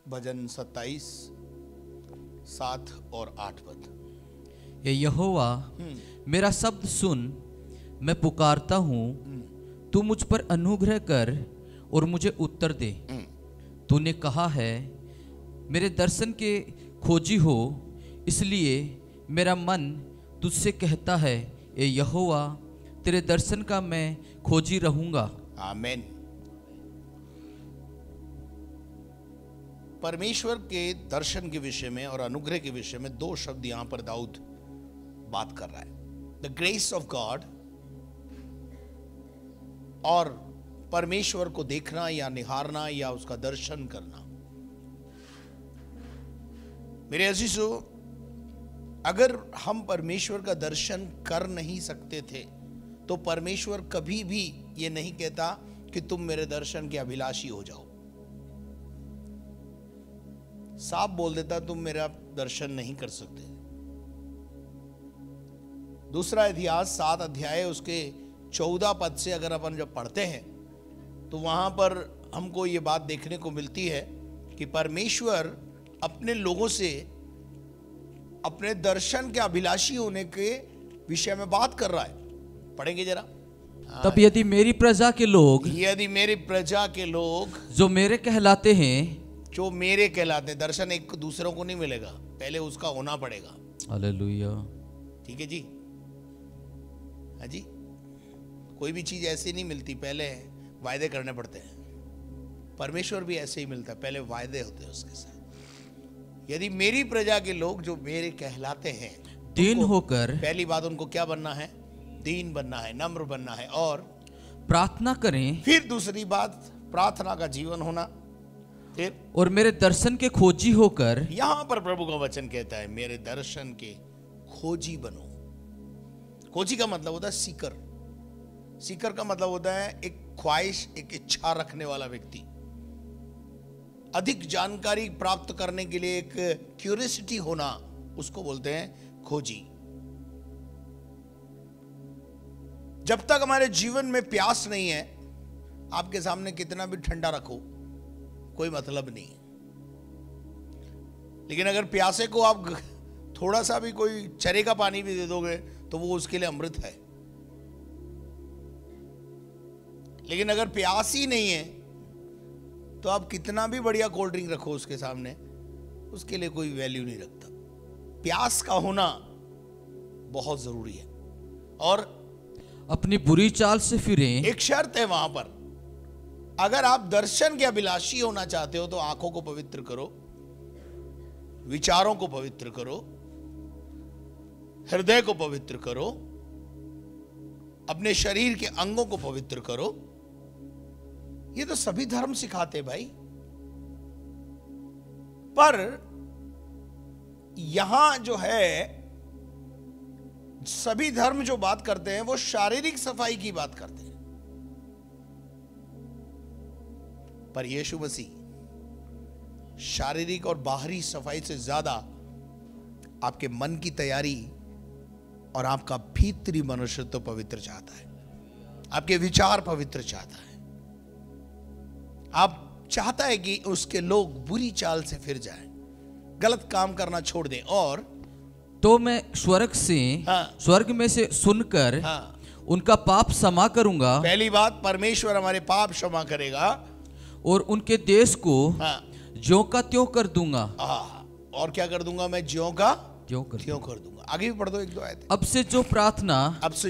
भजन 27 7 और 8 पद। हे यहोवा, मेरा शब्द सुन, मैं पुकारता हूँ, तू मुझ पर अनुग्रह कर और मुझे उत्तर दे। तूने कहा है, मेरे दर्शन के खोजी हो, इसलिए मेरा मन तुझसे कहता है, ए यहोवा, तेरे दर्शन का मैं खोजी रहूंगा। आमीन। परमेश्वर के दर्शन के विषय में और अनुग्रह के विषय में दो शब्द यहां पर दाऊद बात कर रहा है, द ग्रेस ऑफ गॉड और परमेश्वर को देखना या निहारना या उसका दर्शन करना। मेरे अजीजों, अगर हम परमेश्वर का दर्शन कर नहीं सकते थे तो परमेश्वर कभी भी ये नहीं कहता कि तुम मेरे दर्शन के अभिलाषी हो जाओ। साफ बोल देता तुम मेरा दर्शन नहीं कर सकते। दूसरा इतिहास 7 अध्याय उसके 14 पद से अगर अपन जब पढ़ते हैं तो वहां पर हमको ये बात देखने को मिलती है कि परमेश्वर अपने लोगों से अपने दर्शन के अभिलाषी होने के विषय में बात कर रहा है। पढ़ेंगे जरा। तब यदि मेरी प्रजा के लोग जो मेरे कहलाते हैं, दर्शन एक दूसरों को नहीं मिलेगा, पहले उसका होना पड़ेगा। हालेलुया। ठीक है जी, हाँ जी। कोई भी चीज ऐसी नहीं मिलती, पहले वायदे करने पड़ते हैं। परमेश्वर भी ऐसे ही मिलता है, पहले वायदे होते हैं उसके साथ। यदि मेरी प्रजा के लोग जो मेरे कहलाते हैं, दीन होकर, पहली बात उनको क्या बनना है? दीन बनना है, नम्र बनना है और प्रार्थना करें। फिर दूसरी बात प्रार्थना का जीवन होना। फिर और मेरे दर्शन के खोजी होकर, यहां पर प्रभु का वचन कहता है मेरे दर्शन के खोजी बनो। खोजी का मतलब होता है सीकर। सीकर का मतलब होता है एक ख्वाहिश, एक इच्छा रखने वाला व्यक्ति। अधिक जानकारी प्राप्त करने के लिए एक क्यूरियोसिटी होना, उसको बोलते हैं खोजी। जब तक हमारे जीवन में प्यास नहीं है, आपके सामने कितना भी ठंडा रखो कोई मतलब नहीं। लेकिन अगर प्यासे को आप थोड़ा सा भी कोई चरे का पानी भी दे दोगे तो वो उसके लिए अमृत है। लेकिन अगर प्यास ही नहीं है तो आप कितना भी बढ़िया कोल्ड ड्रिंक रखो उसके सामने, उसके लिए कोई वैल्यू नहीं रखता। प्यास का होना बहुत जरूरी है। और अपनी बुरी चाल से फिरें। एक शर्त है वहां पर, अगर आप दर्शन के अभिलाषी होना चाहते हो तो आंखों को पवित्र करो, विचारों को पवित्र करो, हृदय को पवित्र करो, अपने शरीर के अंगों को पवित्र करो। ये तो सभी धर्म सिखाते भाई। पर यहां जो है, सभी धर्म जो बात करते हैं वो शारीरिक सफाई की बात करते हैं, पर यीशु मसीह शारीरिक और बाहरी सफाई से ज्यादा आपके मन की तैयारी और आपका भीतरी मनुष्यत्व पवित्र चाहता है। आपके विचार पवित्र चाहता है। आप चाहता है कि उसके लोग बुरी चाल से फिर जाएं, गलत काम करना छोड़ दें। और तो मैं स्वर्ग में से सुनकर उनका पाप क्षमा करूंगा। पहली बात, परमेश्वर हमारे पाप क्षमा करेगा और उनके देश को ज्यों का त्यों कर दूंगा। और क्या कर दूंगा? मैं ज्यों का त्यों कर दूंगा। आगे भी पढ़ दो 1-2 आयत। अब से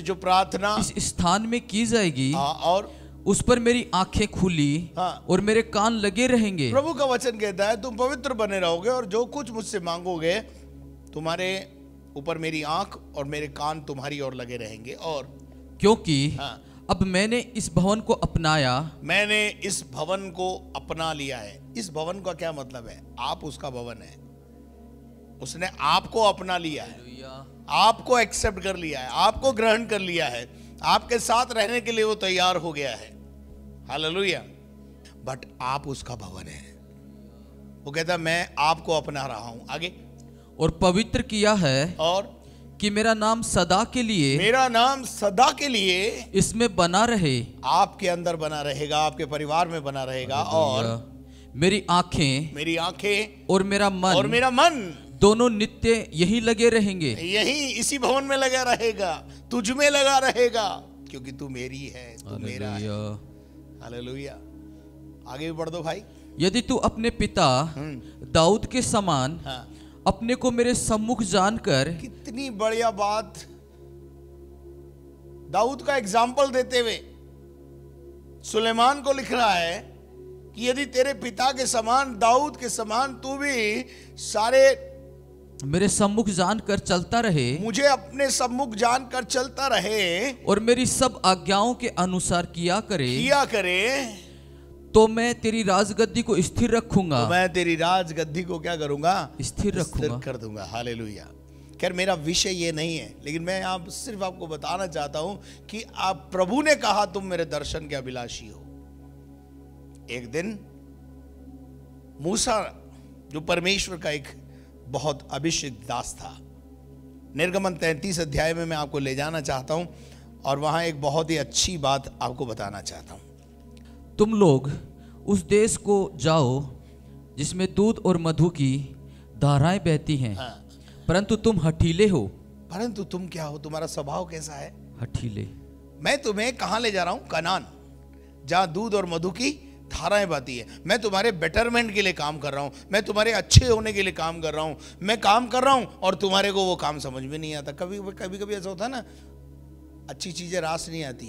जो प्रार्थना इस स्थान में की जाएगी, और उस पर मेरी आंखें खुली और मेरे कान लगे रहेंगे। प्रभु का वचन कहता है तुम पवित्र बने रहोगे और जो कुछ मुझसे मांगोगे तुम्हारे ऊपर मेरी आंख और मेरे कान तुम्हारी ओर लगे रहेंगे। और क्योंकि अब मैंने इस भवन को अपना लिया है। इस भवन का क्या मतलब है? आप उसका भवन है। उसने आपको अपना लिया है, आपको एक्सेप्ट कर लिया है, आपको ग्रहण कर लिया है, आपके साथ रहने के लिए वो तैयार हो गया है। हालेलुया। बट आप उसका भवन है। वो कहता मैं आपको अपना रहा हूं। आगे, और पवित्र किया है, और कि मेरा नाम सदा के लिए इसमें बना रहे। आपके अंदर बना रहेगा, आपके परिवार में बना रहेगा। और मेरी आंखें और मेरा मन दोनों नित्य यही लगे रहेंगे, यही इसी भवन में लगा रहेगा, तुझ में लगा रहेगा, क्योंकि तू मेरी है, तू मेरा है। हालेलुया। आगे भी बढ़ दो भाई। यदि तू अपने पिता दाऊद के समान अपने को मेरे सम्मुख जानकर, कितनी बढ़िया बात, दाऊद का एग्जाम्पल देते हुए सुलेमान को लिख रहा है कि यदि तेरे पिता के समान, दाऊद के समान तू भी सारे मेरे सम्मुख जानकर चलता रहे, मुझे अपने सम्मुख जानकर चलता रहे, और मेरी सब आज्ञाओं के अनुसार किया करे, तो मैं तेरी राजगद्दी को स्थिर रखूंगा। तो मैं तेरी राजगद्दी को क्या करूंगा? स्थिर कर दूंगा। हालेलुया। खैर मेरा विषय ये नहीं है, लेकिन मैं आप सिर्फ आपको बताना चाहता हूं कि आप, प्रभु ने कहा तुम मेरे दर्शन के अभिलाषी हो। एक दिन मूसा, जो परमेश्वर का एक बहुत अभिषिक्त दास था, निर्गमन 33 अध्याय में मैं आपको ले जाना चाहता हूं और वहां एक बहुत ही अच्छी बात आपको बताना चाहता हूं। तुम लोग उस देश को जाओ जिसमें दूध और मधु की धाराएं बहती हैं, परंतु तुम हठीले हो। परंतु तुम क्या हो? तुम्हारा स्वभाव कैसा है? हठीले। मैं तुम्हें कहां ले जा रहा हूं? कनान, जहां दूध और मधु की धाराएं बहती है। मैं तुम्हारे बेटरमेंट के लिए काम कर रहा हूं, मैं तुम्हारे अच्छे होने के लिए काम कर रहा हूं, मैं काम कर रहा हूं और तुम्हारे को वो काम समझ में नहीं आता। कभी कभी ऐसा होता है ना, अच्छी चीजें रास नहीं आती।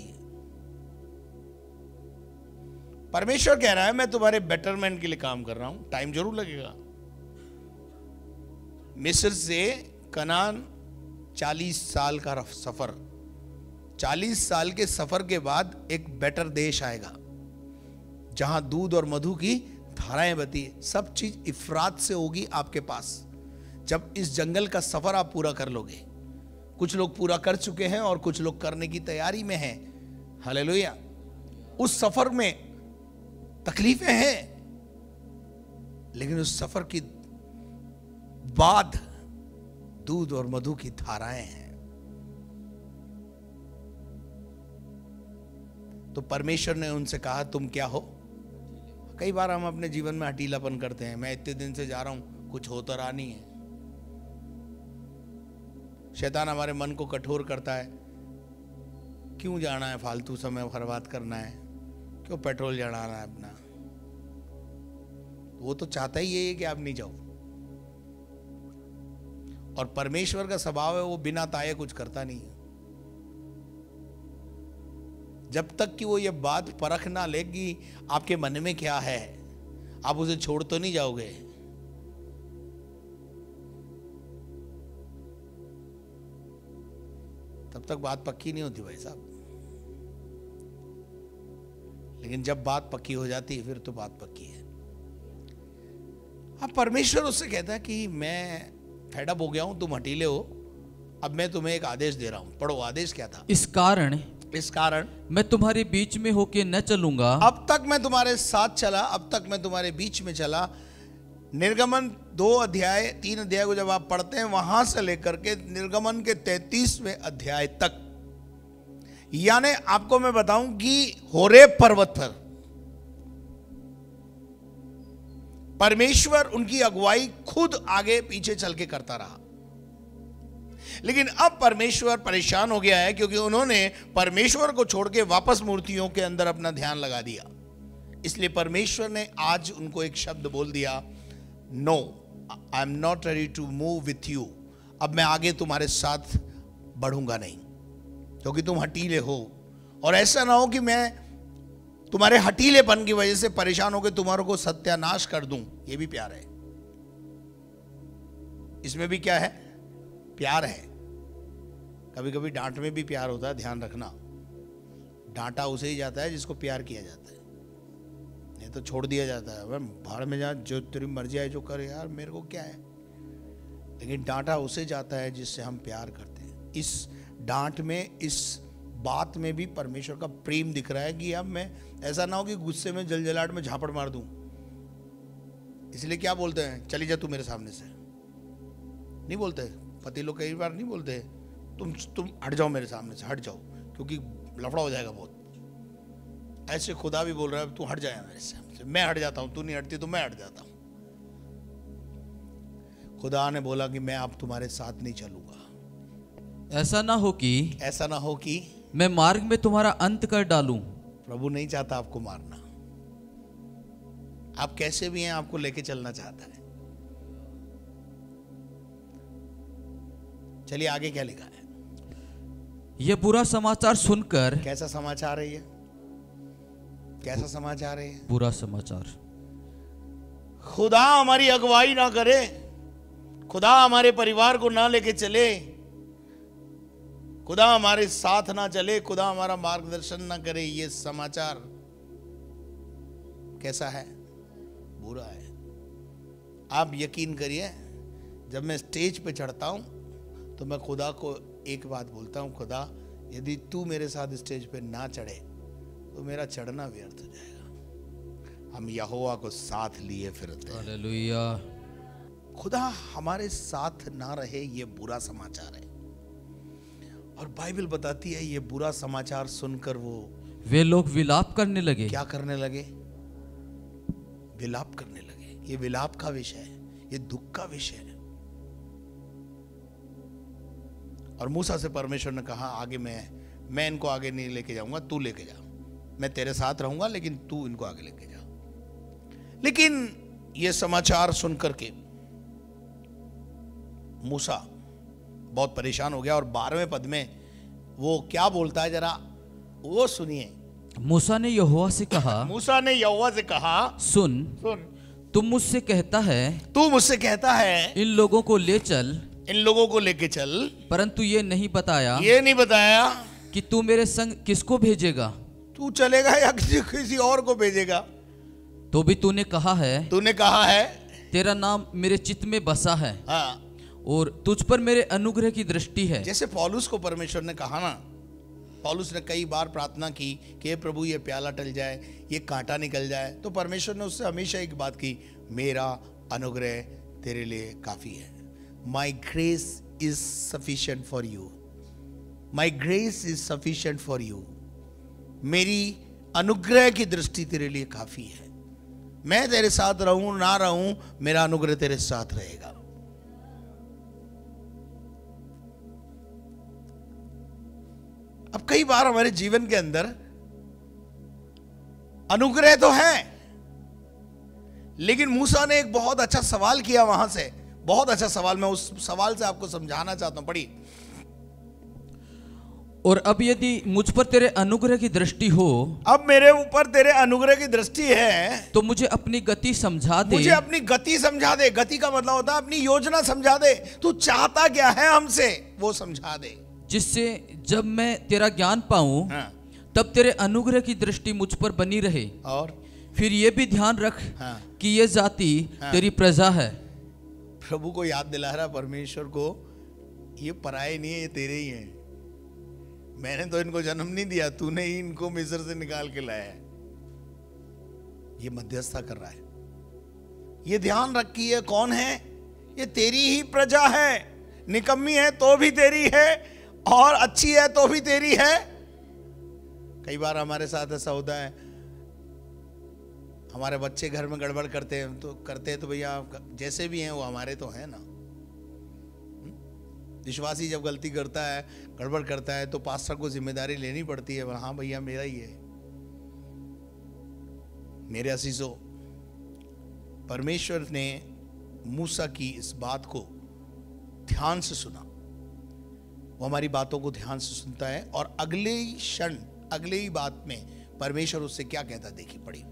परमेश्वर कह रहा है मैं तुम्हारे बेटरमेंट के लिए काम कर रहा हूं, टाइम जरूर लगेगा। मिस्र से कनान 40 साल का सफर, 40 साल के सफर के बाद एक बेटर देश आएगा जहां दूध और मधु की धाराएं बहती है। सब चीज इफरात से होगी आपके पास जब इस जंगल का सफर आप पूरा कर लोगे। कुछ लोग पूरा कर चुके हैं और कुछ लोग करने की तैयारी में हैं। हालेलुया। उस सफर में तकलीफें हैं, लेकिन उस सफर की बाद दूध और मधु की धाराएं हैं। तो परमेश्वर ने उनसे कहा तुम क्या हो? कई बार हम अपने जीवन में हठीलापन करते हैं। मैं इतने दिन से जा रहा हूं, कुछ हो तो रहा नहीं है। शैतान हमारे मन को कठोर करता है, क्यों जाना है, फालतू समय बर्बाद करना है, क्यों पेट्रोल जलाना है अपना। वो तो चाहता ही ये है कि आप नहीं जाओ। और परमेश्वर का स्वभाव है वो बिना ताए कुछ करता नहीं है। जब तक कि वो ये बात परख ना ले कि आपके मन में क्या है, आप उसे छोड़ तो नहीं जाओगे। तब तक बात पक्की नहीं होती भाई साहब। लेकिन जब बात पक्की हो जाती है फिर तो बात पक्की है। अब परमेश्वर उससे कहता है कि मैं फेडअप हो गया हूं, तुम हटीले हो, अब मैं तुम्हें एक आदेश दे रहा हूं। पढ़ो, आदेश क्या था? इस कारण मैं तुम्हारे बीच में होके न चलूंगा। अब तक मैं तुम्हारे साथ चला, अब तक मैं तुम्हारे बीच में चला। निर्गमन 2 अध्याय 3 अध्याय को जब आप पढ़ते हैं, वहां से लेकर के निर्गमन के 33वें अध्याय तक, यानी आपको मैं बताऊं कि होरेब पर्वत पर परमेश्वर उनकी अगुवाई खुद आगे पीछे चल के करता रहा। लेकिन अब परमेश्वर परेशान हो गया है क्योंकि उन्होंने परमेश्वर को छोड़ के वापस मूर्तियों के अंदर अपना ध्यान लगा दिया। इसलिए परमेश्वर ने आज उनको एक शब्द बोल दिया, no, I am not ready to move with you. अब मैं आगे तुम्हारे साथ बढ़ूंगा नहीं, क्योंकि तुम हटीले हो। और ऐसा ना हो कि मैं तुम्हारे हटीलेपन की वजह से परेशान होकर तुम्हारों को सत्यानाश कर दूं। ये भी प्यार है, इसमें भी क्या है? प्यार है। कभी कभी डांट में भी प्यार होता है, ध्यान रखना। डांटा उसे ही जाता है जिसको प्यार किया जाता है, नहीं तो छोड़ दिया जाता है। भाड़ में जा, जो तेरी मर्जी है जो कर यार, मेरे को क्या है। लेकिन डांटा उसे जाता है जिससे हम प्यार करते हैं। इस डांट में, इस बात में भी परमेश्वर का प्रेम दिख रहा है कि अब मैं ऐसा ना हो कि गुस्से में जलजलाहट में झापड़ मार दूं। इसलिए क्या बोलते हैं, चली जा तू मेरे सामने से, नहीं बोलते। पति लोग कई बार नहीं बोलते, तुम हट जाओ मेरे सामने से, हट जाओ, क्योंकि लफड़ा हो जाएगा बहुत। ऐसे खुदा भी बोल रहा है तू हट जाए मेरे से, मैं हट जाता हूं, तू नहीं हटती तो मैं हट जाता हूं। खुदा ने बोला कि मैं अब तुम्हारे साथ नहीं चलूंगा। ऐसा ना हो कि मैं मार्ग में तुम्हारा अंत कर डालूं। प्रभु नहीं चाहता आपको मारना, आप कैसे भी हैं आपको लेके चलना चाहता है। चलिए आगे क्या लिखा है। यह बुरा समाचार सुनकर, कैसा समाचार है ये, कैसा समाचार है ये? बुरा समाचार। खुदा हमारी अगुवाई ना करे, खुदा हमारे परिवार को ना लेके चले, खुदा हमारे साथ ना चले, खुदा हमारा मार्गदर्शन ना करे, ये समाचार कैसा है? बुरा है। आप यकीन करिए, जब मैं स्टेज पे चढ़ता हूं तो मैं खुदा को एक बात बोलता हूं, खुदा यदि तू मेरे साथ स्टेज पे ना चढ़े तो मेरा चढ़ना व्यर्थ हो जाएगा। हम यहोवा को साथ लिए फिरते हैं। हालेलुया। खुदा हमारे साथ ना रहे, ये बुरा समाचार है। और बाइबल बताती है ये बुरा समाचार सुनकर वे लोग विलाप करने लगे। क्या करने लगे? विलाप करने लगे। ये विलाप का विषय है, ये दुख का विषय है। और मूसा से परमेश्वर ने कहा आगे मैं इनको आगे नहीं लेके जाऊंगा, तू लेके जा, मैं तेरे साथ रहूंगा लेकिन तू इनको आगे लेके जा। लेकिन ये समाचार सुनकर के मूसा बहुत परेशान हो गया। और 12वें पद में वो क्या बोलता है, जरा वो सुनिए। मूसा ने यहोवा से कहा, मूसा ने यहोवा से कहा, सुन, तू मुझसे कहता है इन लोगों को ले चल, इन लोगों को लेके चल, परंतु ये नहीं बताया कि तू मेरे संग किसको भेजेगा, तू चलेगा या किसी और को भेजेगा। तो भी तूने कहा है तेरा नाम मेरे चित्त में बसा है, हाँ, और तुझ पर मेरे अनुग्रह की दृष्टि है। जैसे पौलुस को परमेश्वर ने कहा ना, पौलुस ने कई बार प्रार्थना की कि प्रभु ये प्याला टल जाए, ये कांटा निकल जाए, तो परमेश्वर ने उससे हमेशा एक बात की, मेरा अनुग्रह तेरे लिए काफी है। My grace is sufficient for you. My grace is sufficient for you. मेरी अनुग्रह की दृष्टि तेरे लिए काफी है। मैं तेरे साथ रहूं ना रहूं, मेरा अनुग्रह तेरे साथ रहेगा। अब कई बार हमारे जीवन के अंदर अनुग्रह तो है, लेकिन मूसा ने एक बहुत अच्छा सवाल किया वहां से, बहुत अच्छा सवाल। मैं उस सवाल से आपको समझाना चाहता हूं, पढ़िए। और अब यदि मुझ पर तेरे अनुग्रह की दृष्टि हो, अब मेरे ऊपर तेरे अनुग्रह की दृष्टि है, तो मुझे अपनी गति समझा दे। मुझे अपनी गति समझा दे। गति का मतलब होता है अपनी योजना समझा दे। तू चाहता क्या है हमसे, वो समझा दे, जिससे जब मैं तेरा ज्ञान पाऊं, हाँ, तब तेरे अनुग्रह की दृष्टि मुझ पर बनी रहे। और फिर ये भी ध्यान रख, हाँ, कि ये जाति तेरी प्रजा है। प्रभु को याद दिला रहा परमेश्वर को, ये पराये नहीं है, ये तेरे ही हैं। मैंने तो इनको जन्म नहीं दिया, तूने ही इनको मिस्र से निकाल के लाया है। ये मध्यस्थता कर रहा है। ये ध्यान रख कि ये कौन है, ये तेरी ही प्रजा है। निकम्मी है तो भी तेरी है, और अच्छी है तो भी तेरी है। कई बार हमारे साथ ऐसा होता है, हमारे बच्चे घर में गड़बड़ करते हैं तो भैया जैसे भी हैं वो हमारे तो हैं ना। विश्वासी जब गलती करता है, गड़बड़ करता है, तो पास्टर को जिम्मेदारी लेनी पड़ती है। हाँ भैया मेरा ही है। मेरे असीसों, परमेश्वर ने मूसा की इस बात को ध्यान से सुना। वो हमारी बातों को ध्यान से सुनता है, और अगले ही क्षण, अगले ही बात में परमेश्वर उससे क्या कहता, देखिए पढ़िए।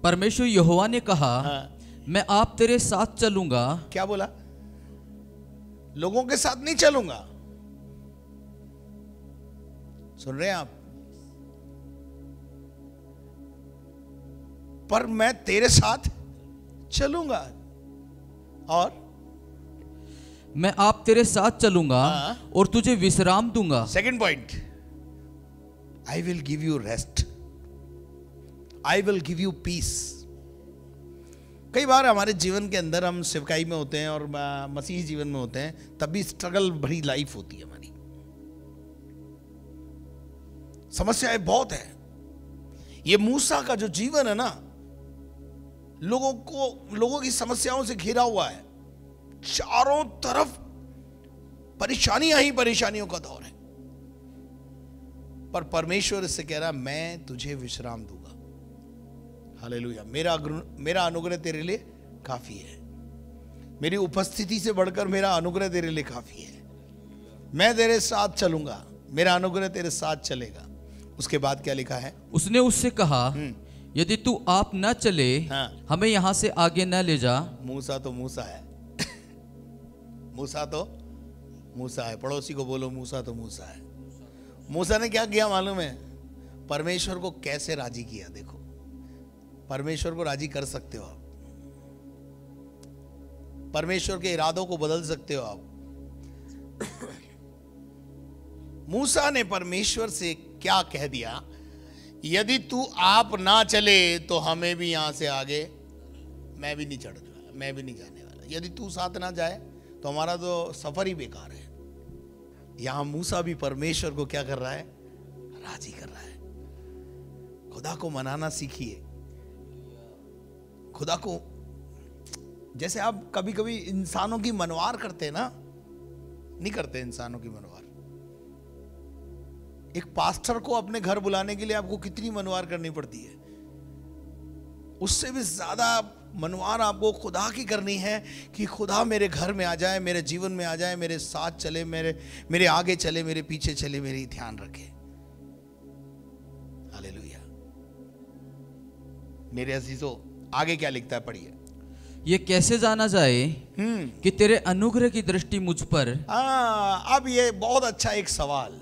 परमेश्वर यहोवा ने कहा, हाँ, मैं आप तेरे साथ चलूंगा। क्या बोला? लोगों के साथ नहीं चलूंगा। सुन रहे हैं आप? पर मैं तेरे साथ चलूंगा, और मैं आप तेरे साथ चलूंगा, हाँ, और तुझे विश्राम दूंगा। Second point, I will give you rest, I will give you peace. कई बार हमारे जीवन के अंदर हम सेवकाई में होते हैं और मसीही जीवन में होते हैं, तब भी स्ट्रगल भरी लाइफ होती है हमारी, समस्याएं बहुत है। ये मूसा का जो जीवन है ना, लोगों की समस्याओं से घिरा हुआ है, चारों तरफ परेशानियां ही परेशानियों का दौर है, पर परमेश्वर इससे कह रहा है मैं तुझे विश्राम दूंगा। हालेलुया। मेरा अनुग्रह तेरे लिए काफी है, मेरी उपस्थिति से बढ़कर मेरा अनुग्रह तेरे लिए काफी है। मैं तेरे साथ चलूंगा, मेरा अनुग्रह तेरे साथ चलेगा। उसके बाद क्या लिखा है? उसने उससे कहा, यदि तू आप न चले, हमें यहां से आगे न ले जा। मूसा तो मूसा है मूसा तो मूसा है। पड़ोसी को बोलो मूसा तो मूसा है। मूसा ने क्या किया मालूम है? परमेश्वर को कैसे राजी किया। देखो, परमेश्वर को राजी कर सकते हो आप, परमेश्वर के इरादों को बदल सकते हो आप। मूसा ने परमेश्वर से क्या कह दिया? यदि तू आप ना चले तो हमें भी यहां से आगे, मैं भी नहीं चढ़ने वाला, मैं भी नहीं जाने वाला। यदि तू साथ ना जाए तो हमारा तो सफर ही बेकार है। यहां मूसा भी परमेश्वर को क्या कर रहा है? राजी कर रहा है। खुदा को मनाना सीखिए। खुदा को, जैसे आप कभी कभी इंसानों की मनवार करते हैं ना, नहीं करते इंसानों की मनवार। एक पास्टर को अपने घर बुलाने के लिए आपको कितनी मनवार करनी पड़ती है, उससे भी ज्यादा मनवार आपको खुदा की करनी है कि खुदा मेरे घर में आ जाए, मेरे जीवन में आ जाए, मेरे साथ चले, मेरे आगे चले, मेरे पीछे चले, मेरी ध्यान रखे। हालेलुया। मेरे अजीजों, आगे क्या लिखता है, पढ़िए। ये कैसे जाना जाए कि तेरे अनुग्रह की दृष्टि मुझ पर। अब ये बहुत अच्छा एक सवाल,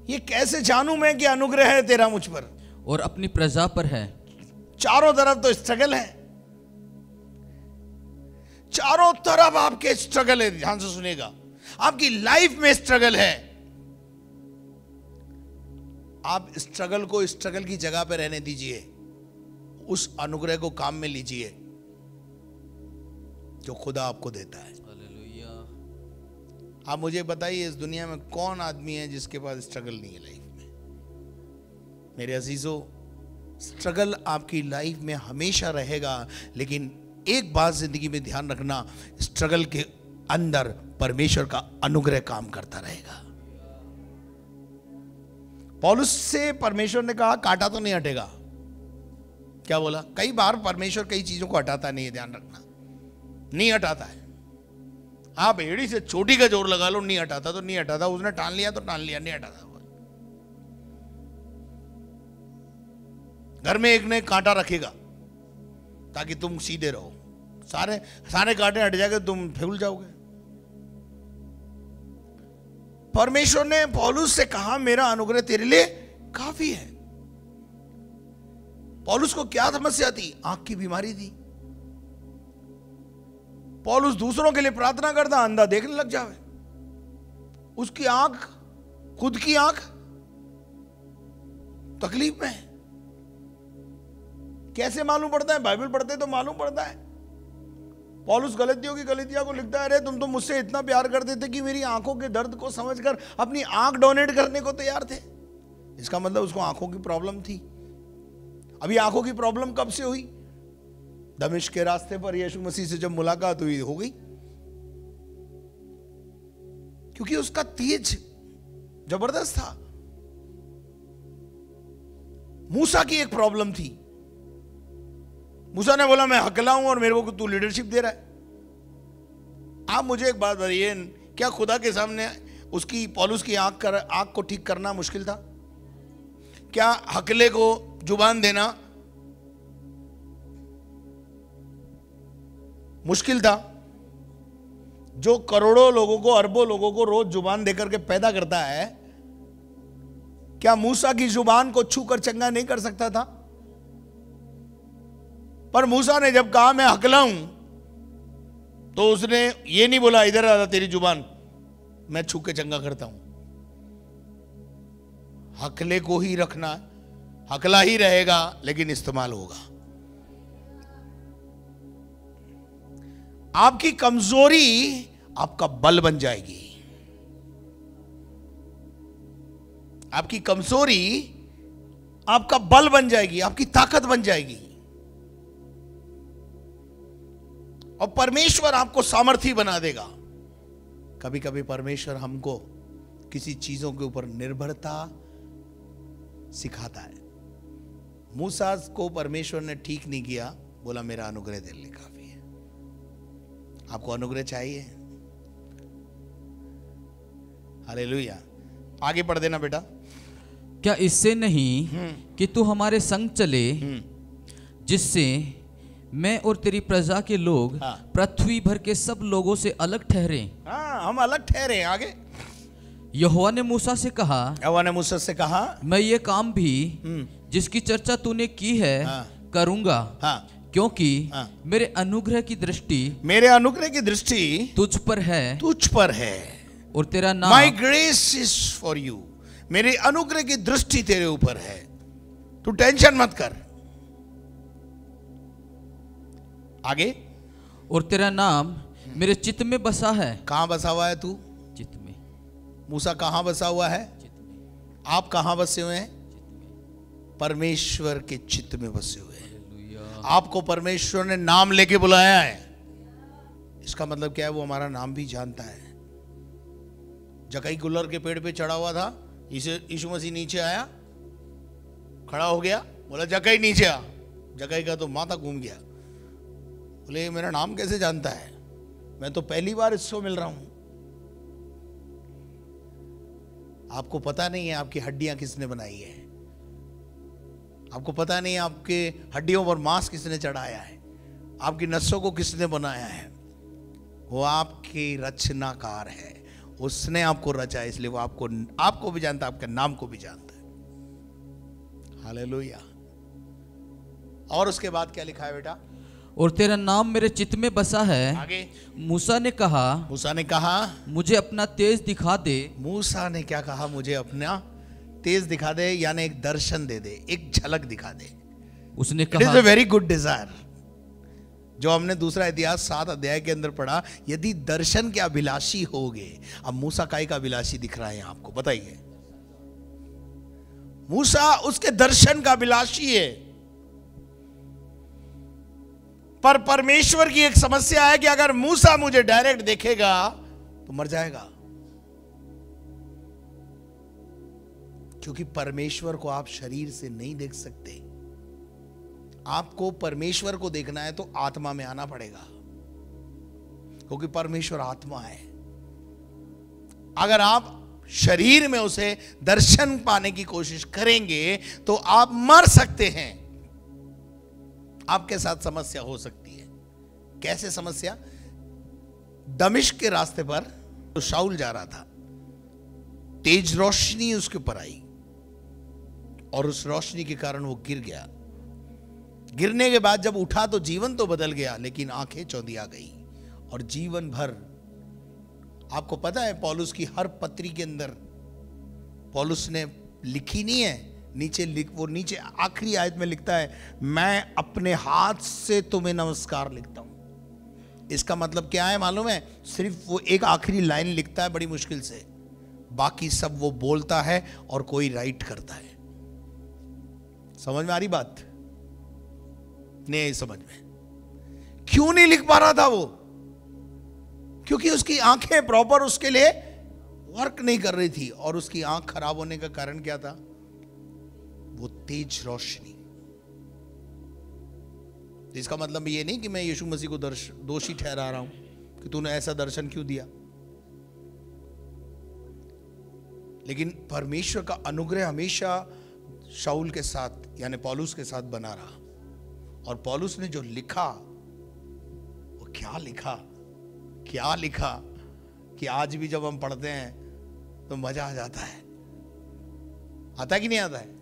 ये कैसे जानूं मैं कि अनुग्रह है तेरा मुझ पर और अपनी प्रजा पर है। चारों तरफ तो स्ट्रगल है, चारों तरफ आपके स्ट्रगल है। ध्यान से सुनिएगा, आपकी लाइफ में स्ट्रगल है। आप स्ट्रगल को स्ट्रगल की जगह पे रहने दीजिए, उस अनुग्रह को काम में लीजिए जो खुदा आपको देता है। हालेलुया। आप मुझे बताइए, इस दुनिया में कौन आदमी है जिसके पास स्ट्रगल नहीं है लाइफ में? मेरे अजीजों, स्ट्रगल आपकी लाइफ में हमेशा रहेगा, लेकिन एक बात जिंदगी में ध्यान रखना, स्ट्रगल के अंदर परमेश्वर का अनुग्रह काम करता रहेगा। पौलुस से परमेश्वर ने कहा कांटा तो नहीं हटेगा। क्या बोला? कई बार परमेश्वर कई चीजों को हटाता नहीं है, ध्यान रखना, नहीं हटाता है। आप एड़ी से चोटी का जोर लगा लो, नहीं हटाता तो नहीं हटाता। उसने टान लिया तो टान लिया, नहीं हटाता। घर में एक ने कांटा रखेगा ताकि तुम सीधे रहो, सारे कांटे हट जाएंगे, तुम फूल जाओगे। परमेश्वर ने पौलुस से कहा मेरा अनुग्रह तेरे लिए काफी है। पौलुस को क्या समस्या थी? आंख की बीमारी थी। पौलुस दूसरों के लिए प्रार्थना करता, अंधा देखने लग जावे। उसकी आंख, खुद की आंख तकलीफ में है। कैसे मालूम पड़ता है? बाइबल पढ़ते तो मालूम पड़ता है। पौलुस गलतियों की गलतियां को लिखता है, अरे तुम तो मुझसे इतना प्यार करते थे कि मेरी आंखों के दर्द को समझकर अपनी आंख डोनेट करने को तैयार थे। इसका मतलब उसको आंखों की प्रॉब्लम थी। अभी आंखों की प्रॉब्लम कब से हुई? दमिश्क के रास्ते पर यीशु मसीह से जब मुलाकात हुई, हो गई। क्योंकि उसका तेज जबरदस्त था। मूसा की एक प्रॉब्लम थी। मूसा ने बोला मैं हकला हूं और मेरे को तू लीडरशिप दे रहा है। आप मुझे एक बात बताइए, क्या खुदा के सामने उसकी, पौलुस की आंख को ठीक करना मुश्किल था? क्या हकले को जुबान देना मुश्किल था? जो करोड़ों लोगों को, अरबों लोगों को रोज जुबान देकर के पैदा करता है, क्या मूसा की जुबान को छूकर चंगा नहीं कर सकता था? पर मूसा ने जब कहा मैं हकला हूं, तो उसने ये नहीं बोला इधर आ तेरी जुबान मैं छू के चंगा करता हूं। हकले को ही रखना, हकला ही रहेगा लेकिन इस्तेमाल होगा। आपकी कमजोरी आपका बल बन जाएगी। आपकी कमजोरी आपका बल बन जाएगी, आपकी ताकत बन जाएगी। और परमेश्वर आपको सामर्थी बना देगा। कभी कभी परमेश्वर हमको किसी चीजों के ऊपर निर्भरता सिखाता है। मूसा को परमेश्वर ने ठीक नहीं किया, बोला मेरा अनुग्रह तेरे लिए काफी है। आपको अनुग्रह चाहिए? हालेलुया। आगे पढ़ देना बेटा। क्या इससे नहीं कि तू हमारे संग चले, जिससे मैं और तेरी प्रजा के लोग पृथ्वी भर के सब लोगों से अलग ठहरे। हाँ, हम अलग ठहरे। आगे यहोवा ने मूसा से कहा, यहोवा ने मूसा से कहा, मैं ये काम भी जिसकी चर्चा तूने की है करूंगा, क्योंकि मेरे अनुग्रह की दृष्टि तुझ पर है और तेरा नाम, माई ग्रेस इज फॉर यू, मेरे अनुग्रह की दृष्टि तेरे ऊपर है, तू टेंशन मत कर। आगे, और तेरा नाम मेरे चित्त में बसा है। कहां बसा हुआ है तू? चित्त में। मूसा कहां बसा हुआ है? आप कहां बसे हुए हैं? परमेश्वर के चित्त में बसे हुए हैं। आपको परमेश्वर ने नाम लेके बुलाया है। इसका मतलब क्या है? वो हमारा नाम भी जानता है। जकई गुलर के पेड़ पे चढ़ा हुआ था, यीशु मसीह नीचे आया, खड़ा हो गया, बोला जकई नीचे आ। जकई का तो माथा घूम गया, बोले मेरा नाम कैसे जानता है? मैं तो पहली बार इसको मिल रहा हूं। आपको पता नहीं है आपकी हड्डियां किसने बनाई है, आपको पता नहीं है आपके हड्डियों पर मांस किसने चढ़ाया है, आपकी नसों को किसने बनाया है। वो आपकी रचनाकार है, उसने आपको रचा है, इसलिए वो आपको भी जानता है, आपके नाम को भी जानता है। हालेलुया। और उसके बाद क्या लिखा है बेटा? और तेरा नाम मेरे चित्त में बसा है। आगे, मूसा ने कहा मुझे अपना तेज दिखा दे। मूसा ने क्या कहा? मुझे अपना तेज दिखा दे, यानी एक दर्शन दे दे, एक झलक दिखा दे। उसने कहा, it is a very good desire, जो हमने दूसरा इतिहास 7 अध्याय के अंदर पढ़ा। यदि दर्शन के अभिलाषी होगे, अब मूसा काय का अभिलाषी दिख रहा है आपको, बताइए। मूसा उसके दर्शन का अभिलाषी है। पर परमेश्वर की एक समस्या है कि अगर मूसा मुझे डायरेक्ट देखेगा तो मर जाएगा, क्योंकि परमेश्वर को आप शरीर से नहीं देख सकते। आपको परमेश्वर को देखना है तो आत्मा में आना पड़ेगा, क्योंकि परमेश्वर आत्मा है। अगर आप शरीर में उसे दर्शन पाने की कोशिश करेंगे तो आप मर सकते हैं। आपके साथ समस्या हो सकती है। कैसे समस्या? दमिश्क के रास्ते पर तो शाऊल जा रहा था, तेज रोशनी उसके ऊपर आई और उस रोशनी के कारण वो गिर गया। गिरने के बाद जब उठा तो जीवन तो बदल गया, लेकिन आंखें चौंधिया गई और जीवन भर। आपको पता है पौलुस की हर पत्री के अंदर पौलुस ने लिखी नहीं है, वो नीचे आखिरी आयत में लिखता है, मैं अपने हाथ से तुम्हें नमस्कार लिखता हूं। इसका मतलब क्या है मालूम है? सिर्फ वो एक आखिरी लाइन लिखता है बड़ी मुश्किल से, बाकी सब वो बोलता है और कोई राइट करता है। समझ में आ रही बात? नहीं समझ में। क्यों नहीं लिख पा रहा था वो? क्योंकि उसकी आंखें प्रॉपर उसके लिए वर्क नहीं कर रही थी। और उसकी आंख खराब होने का कारण क्या था? वो तेज रोशनी। इसका मतलब ये नहीं कि मैं यीशु मसीह को दोषी ठहरा रहा हूं कि तूने ऐसा दर्शन क्यों दिया, लेकिन परमेश्वर का अनुग्रह हमेशा शाऊल के साथ यानी पौलुस के साथ बना रहा। और पौलुस ने जो लिखा, वो क्या लिखा कि आज भी जब हम पढ़ते हैं तो मजा आ जाता है। आता कि नहीं आता है?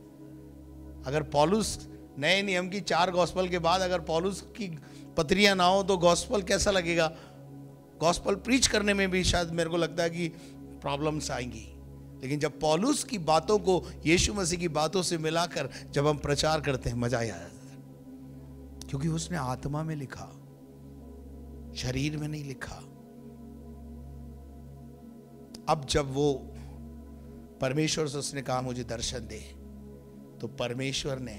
अगर पौलुस नए नियम की 4 गॉस्पल के बाद अगर पौलुस की पत्रियां ना हो तो गॉस्पल कैसा लगेगा? गॉस्पल प्रीच करने में भी शायद मेरे को लगता है कि प्रॉब्लम्स आएंगी। लेकिन जब पौलुस की बातों को यीशु मसीह की बातों से मिलाकर जब हम प्रचार करते हैं, मजा आ जाता है, क्योंकि उसने आत्मा में लिखा, शरीर में नहीं लिखा। अब जब वो परमेश्वर से उसने कहा मुझे दर्शन दे, तो परमेश्वर ने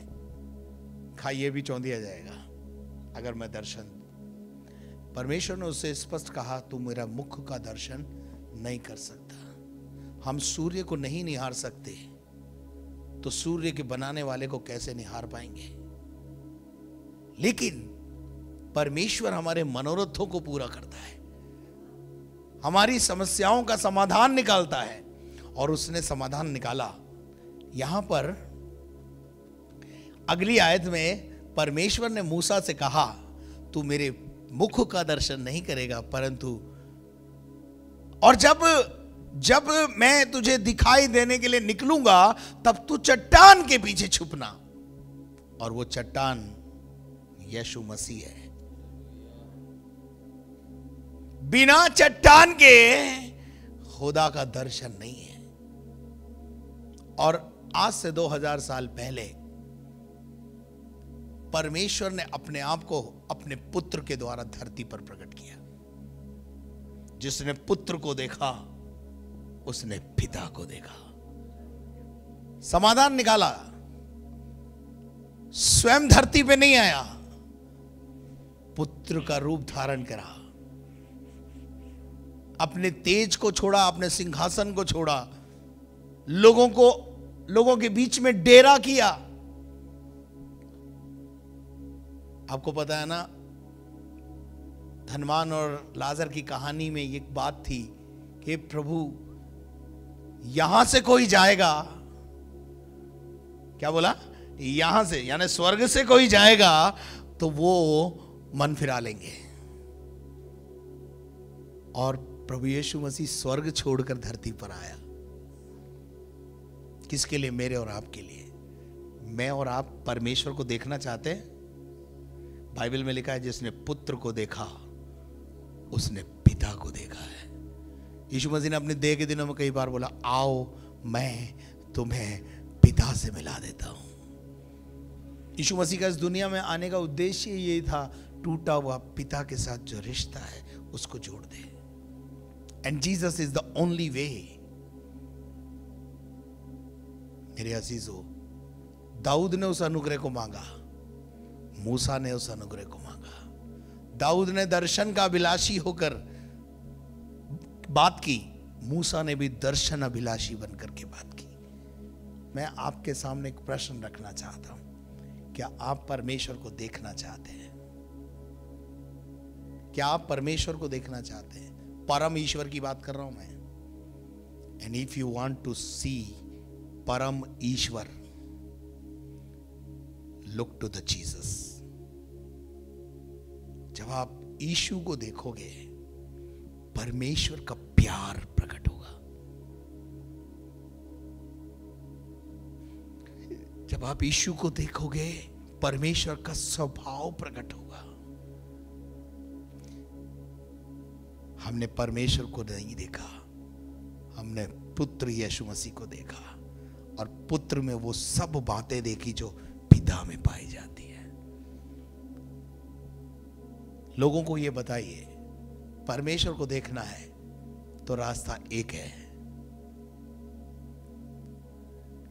कहा यह भी चौंध दिया जाएगा अगर मैं दर्शन। परमेश्वर ने उससे स्पष्ट कहा तू मेरा मुख का दर्शन नहीं कर सकता। हम सूर्य को नहीं निहार सकते, तो सूर्य के बनाने वाले को कैसे निहार पाएंगे? लेकिन परमेश्वर हमारे मनोरथों को पूरा करता है, हमारी समस्याओं का समाधान निकालता है, और उसने समाधान निकाला। यहां पर अगली आयत में परमेश्वर ने मूसा से कहा तू मेरे मुख का दर्शन नहीं करेगा, परंतु और जब मैं तुझे दिखाई देने के लिए निकलूंगा तब तू चट्टान के पीछे छुपना, और वो चट्टान यीशु मसीह है। बिना चट्टान के खुदा का दर्शन नहीं है। और आज से 2000 साल पहले परमेश्वर ने अपने आप को अपने पुत्र के द्वारा धरती पर प्रकट किया। जिसने पुत्र को देखा उसने पिता को देखा। समाधान निकाला। स्वयं धरती पे नहीं आया, पुत्र का रूप धारण करा, अपने तेज को छोड़ा, अपने सिंहासन को छोड़ा, लोगों के बीच में डेरा किया। आपको पता है ना, धनवान और लाजर की कहानी में एक बात थी कि प्रभु यहां से कोई जाएगा, क्या बोला, यहां से यानी स्वर्ग से कोई जाएगा तो वो मन फिरा लेंगे। और प्रभु यीशु मसीह स्वर्ग छोड़कर धरती पर आया। किसके लिए? मेरे और आपके लिए। मैं और आप परमेश्वर को देखना चाहते हैं? बाइबल में लिखा है जिसने पुत्र को देखा उसने पिता को देखा है। यीशु मसीह ने अपने देह के दिनों में कई बार बोला आओ मैं तुम्हें पिता से मिला देता हूं। यीशु मसीह का इस दुनिया में आने का उद्देश्य यही था, टूटा हुआ पिता के साथ जो रिश्ता है उसको जोड़ दे। And Jesus is the only way. मेरे अजीजों, दाऊद ने उस अनुग्रह को मांगा, मूसा ने उस अनुग्रह को मांगा। दाऊद ने दर्शन का अभिलाषी होकर बात की, मूसा ने भी दर्शन अभिलाषी बनकर के बात की। मैं आपके सामने एक प्रश्न रखना चाहता हूं, क्या आप परमेश्वर को देखना चाहते हैं? क्या आप परमेश्वर को देखना चाहते हैं? परम ईश्वर की बात कर रहा हूं मैं। And if you want to see परम ईश्वर, लुक टू द जीसस। जब आप यीशु को देखोगे परमेश्वर का प्यार प्रकट होगा। जब आप यीशु को देखोगे परमेश्वर का स्वभाव प्रकट होगा। हमने परमेश्वर को नहीं देखा, हमने पुत्र यीशु मसीह को देखा, और पुत्र में वो सब बातें देखी जो पिता में पाई जाती है। लोगों को ये बताइए, परमेश्वर को देखना है तो रास्ता एक है।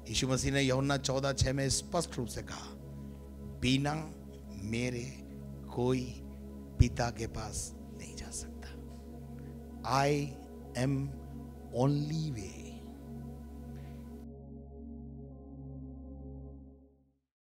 यीशु मसीह ने यूहन्ना 14:6 में स्पष्ट रूप से कहा, बिना मेरे कोई पिता के पास नहीं जा सकता। I am only way.